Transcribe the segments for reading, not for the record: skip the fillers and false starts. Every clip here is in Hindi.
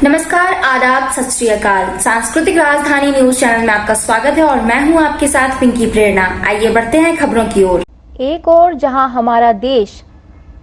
नमस्कार, आदाब, सत श्री अकाल। सांस्कृतिक राजधानी न्यूज चैनल में आपका स्वागत है और मैं हूं आपके साथ पिंकी प्रेरणा। आइए बढ़ते हैं खबरों की ओर। एक और जहां हमारा देश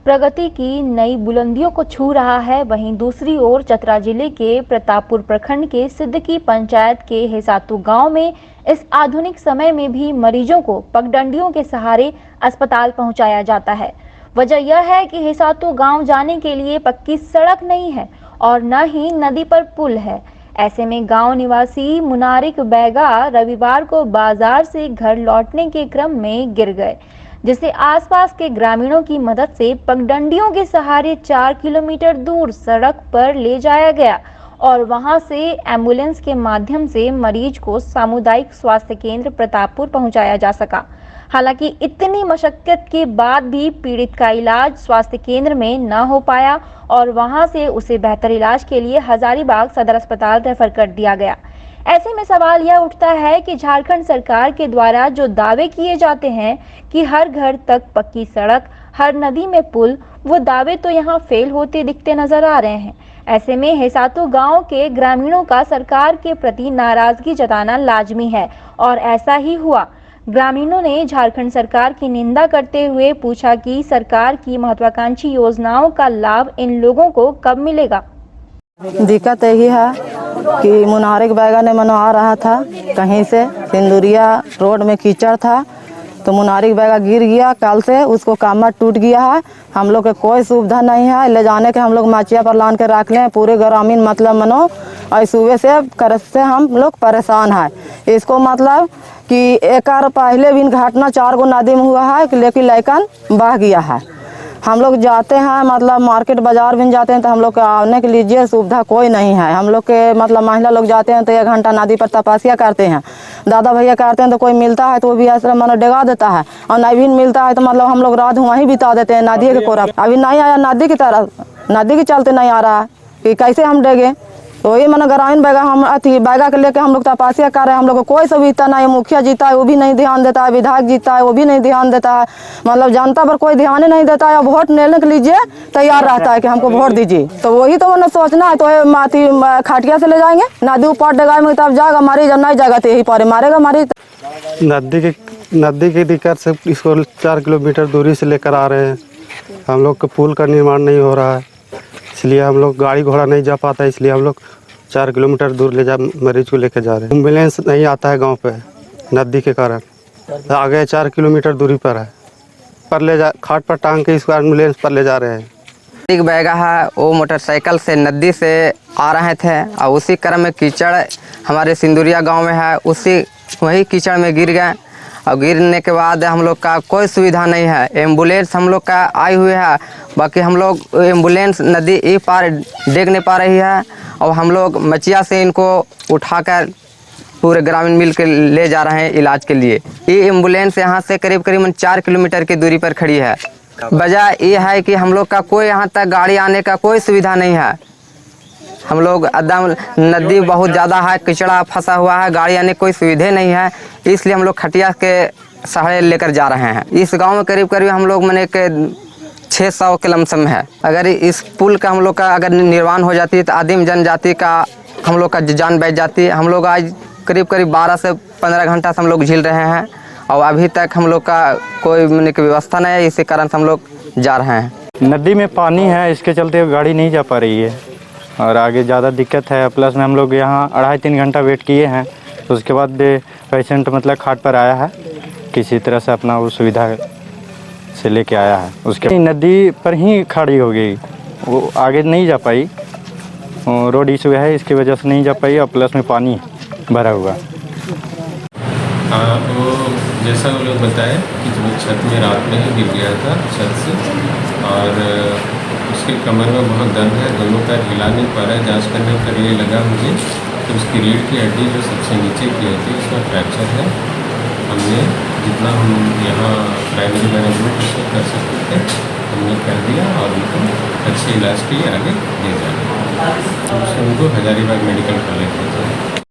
प्रगति की नई बुलंदियों को छू रहा है, वहीं दूसरी ओर चतरा जिले के प्रतापपुर प्रखंड के सिद्दकी पंचायत के हेसातू गांव में इस आधुनिक समय में भी मरीजों को पगडंडियों के सहारे अस्पताल पहुंचाया जाता है। वजह यह है कि हेसातू गांव जाने के लिए पक्की सड़क नहीं है और न ही नदी पर पुल है। ऐसे में गांव निवासी मुनारिक बैगा रविवार को बाजार से घर लौटने के क्रम में गिर गए, जिसे आसपास के ग्रामीणों की मदद से पगडंडियों के सहारे 4 किलोमीटर दूर सड़क पर ले जाया गया और वहां से एम्बुलेंस के माध्यम से मरीज को सामुदायिक स्वास्थ्य केंद्र प्रतापपुर पहुंचाया जा सका। हालांकि इतनी मशक्कत के बाद भी पीड़ित का इलाज स्वास्थ्य केंद्र में न हो पाया और वहां से उसे बेहतर इलाज के लिए हजारीबाग सदर अस्पताल रेफर कर दिया गया। ऐसे में सवाल यह उठता है कि झारखंड सरकार के द्वारा जो दावे किए जाते हैं कि हर घर तक पक्की सड़क, हर नदी में पुल, वो दावे तो यहाँ फेल होते दिखते नजर आ रहे हैं। ऐसे में हेसातू गांव के ग्रामीणों का सरकार के प्रति नाराजगी जताना लाजमी है और ऐसा ही हुआ। ग्रामीणों ने झारखंड सरकार की निंदा करते हुए पूछा कि सरकार की महत्वाकांक्षी योजनाओं का लाभ इन लोगों को कब मिलेगा। दिक्कत यही है कि मुनारिक बैगा ने मनो आ रहा था कहीं से, सिंदूरिया रोड में कीचड़ था तो मुनारिक बैगा गिर गया। कल से उसको कमर टूट गया है। हम लोग के कोई सुविधा नहीं है, ले जाने के हम लोग माचिया पर लान के रख लें। पूरे ग्रामीण मतलब मनो और सुबह से कर से हम लोग परेशान है। इसको मतलब कि एक पहले भी घटना 4 गो नदी में हुआ है, लेकिन लैकन बह गया है। हम लोग जाते हैं मतलब मार्केट बाजार भी जाते हैं तो हम लोग के आने के लिए सुविधा कोई नहीं है। हम लोग के मतलब महिला लोग जाते हैं तो 1 घंटा नदी पर तपस्या करते हैं, दादा भैया करते हैं तो कोई मिलता है तो वो भी ऐसा मतलब डगा देता है और नहीं भी मिलता है तो मतलब हम लोग रात वहीं बिता देते हैं नदी के कोरा। अभी नहीं आया नदी की तरफ, नदी के चलते नहीं आ रहा है कि कैसे हम डेगे। तो वही मैंने ग्रामीण बैगा हम अथी बैगा के लेके हम लोग तपस्या कर रहे हैं। हम लोग को कोई सुविधा नहीं, मुखिया जीता है वो भी नहीं ध्यान देता है, विधायक जीता है वो भी नहीं ध्यान देता है, मतलब जनता पर कोई ध्यान ही नहीं देता है। वोट लेने के लिए तैयार रहता है कि हमको वोट दीजिए। तो वही तो मैंने सोचना है तो माथी खाटिया से ले जाएंगे नदी ऊपर डेगा में तब जाएगा मरीज, नहीं जाएगा तो यही पर मारेगा मरीज। नदी की दिक्कत से इसको 4 किलोमीटर दूरी से लेकर आ रहे हैं। हम लोग का पुल का निर्माण नहीं हो रहा है, इसलिए हम लोग गाड़ी घोड़ा नहीं जा पाता, इसलिए हम लोग 4 किलोमीटर दूर ले जा मरीज को लेकर जा रहे हैं। एम्बुलेंस नहीं आता है गांव पे नदी के कारण, आगे 4 किलोमीटर दूरी पर है, पर ले जा खाट पर टांग के इसको एम्बुलेंस पर ले जा रहे हैं। एक बैगा है वो मोटरसाइकिल से नदी से आ रहे थे और उसी क्रम में कीचड़ हमारे सिंदूरिया गांव में है, उसी वही कीचड़ में गिर गए और गिरने के बाद हम लोग का कोई सुविधा नहीं है। एम्बुलेंस हम लोग का आई हुई है, बाकी हम लोग एम्बुलेंस नदी एक पार डेग नहीं पा रही है और हम लोग मचिया से इनको उठाकर पूरे ग्रामीण मिल के ले जा रहे हैं इलाज के लिए। ये एम्बुलेंस यहाँ से करीबन 4 किलोमीटर की दूरी पर खड़ी है। वजह ये है कि हम लोग का कोई यहाँ तक गाड़ी आने का कोई सुविधा नहीं है। हम लोग एकदम नदी बहुत ज़्यादा है, कचड़ा फंसा हुआ है, गाड़ी आने कोई सुविधा नहीं है, इसलिए हम लोग खटिया के सहारे लेकर जा रहे हैं। इस गांव में करीब हम लोग मैंने के 600 के लमसम है। अगर इस पुल का हम लोग का अगर निर्माण हो जाती है तो आदिम जनजाति का हम लोग का जान बच जाती है। हम लोग आज करीब 12 से 15 घंटा से हम लोग झील रहे हैं और अभी तक हम लोग का कोई मैंने की व्यवस्था नहीं है, इसी कारण से हम लोग जा रहे हैं। नदी में पानी है, इसके चलते गाड़ी नहीं जा पा रही है और आगे ज़्यादा दिक्कत है। प्लस में हम लोग यहाँ 2.5-3 घंटा वेट किए हैं, तो उसके बाद पेशेंट मतलब खाट पर आया है, किसी तरह से अपना वो सुविधा से लेके आया है। उसके नदी पर ही खड़ी हो गई, वो आगे नहीं जा पाई, रोड इशू है इसकी वजह से नहीं जा पाई और प्लस में पानी भरा हुआ। हाँ, वो जैसा वो लोग बताए कि जो छत में रात में ही गिर गया था छत से और उसके कमर में बहुत दर्द है, दोनों पैर हिला नहीं पा रहा है। जांच करने पर ये लगा मुझे कि उसकी रीढ़ की हड्डी जो सबसे नीचे की होती है उसमें फ्रैक्चर है। हमने जितना हम यहाँ प्राइमरी मैनेजमेंट उसको कर सकते थे हमने कर दिया और उनको अच्छे इलाज के लिए आगे ले जाए। उनको हजारीबाग मेडिकल कॉलेज ले जाए।